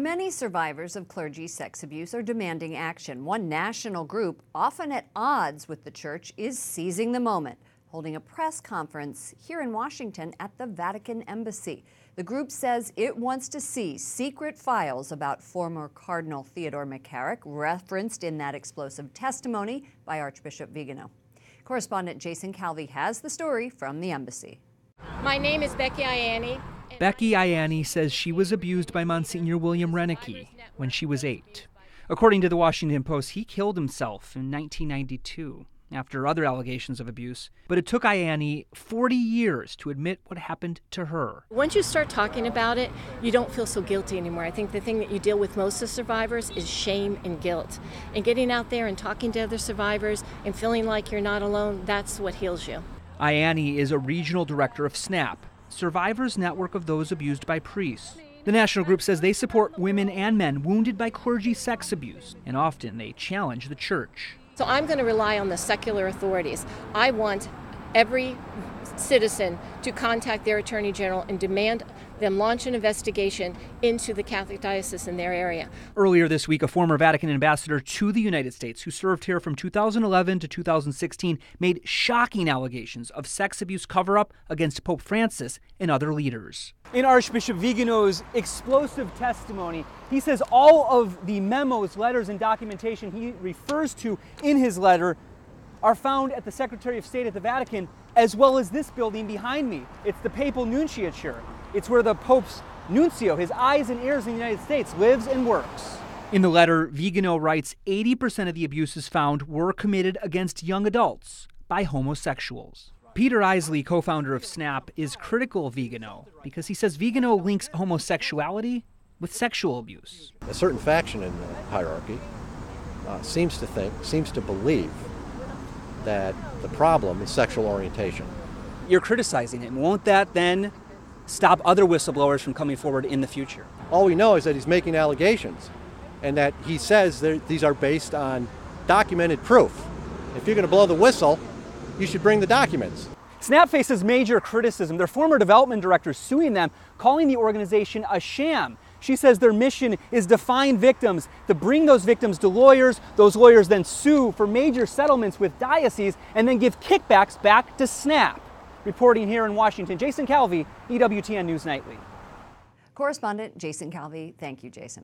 Many survivors of clergy sex abuse are demanding action. One national group, often at odds with the church, is seizing the moment, holding a press conference here in Washington at the Vatican Embassy. The group says it wants to see secret files about former Cardinal Theodore McCarrick referenced in that explosive testimony by Archbishop Vigano. Correspondent Jason Calvi has the story from the embassy. My name is Becky Ianni. Becky Ianni says she was abused by Monsignor William Renicky when she was 8. According to the Washington Post, he killed himself in 1992 after other allegations of abuse. But it took Ianni 40 years to admit what happened to her. Once you start talking about it, you don't feel so guilty anymore. I think the thing that you deal with most of survivors is shame and guilt. And getting out there and talking to other survivors and feeling like you're not alone, that's what heals you. Ianni is a regional director of SNAP, Survivors Network of Those Abused by Priests. The national group says they support women and men wounded by clergy sex abuse, and often they challenge the church. So I'm going to rely on the secular authorities. I want every citizen to contact their attorney general and demand them launch an investigation into the Catholic diocese in their area. Earlier this week, a former Vatican ambassador to the United States who served here from 2011 to 2016 made shocking allegations of sex abuse cover-up against Pope Francis and other leaders. In Archbishop Vigano's explosive testimony, he says all of the memos, letters, and documentation he refers to in his letter are found at the Secretary of State at the Vatican, as well as this building behind me. It's the Papal Nunciature. It's where the Pope's nuncio, his eyes and ears in the United States, lives and works. In the letter, Vigano writes 80% of the abuses found were committed against young adults by homosexuals. Peter Isley, co-founder of SNAP, is critical of Vigano because he says Vigano links homosexuality with sexual abuse. A certain faction in the hierarchy seems to believe that the problem is sexual orientation. You're criticizing him. Won't that then stop other whistleblowers from coming forward in the future? All we know is that he's making allegations and that he says these are based on documented proof. If you're going to blow the whistle, you should bring the documents. SNAP faces major criticism. Their former development director is suing them, calling the organization a sham. She says their mission is to find victims, to bring those victims to lawyers. Those lawyers then sue for major settlements with dioceses and then give kickbacks back to SNAP. Reporting here in Washington, Jason Calvi, EWTN News Nightly. Correspondent Jason Calvi, thank you, Jason.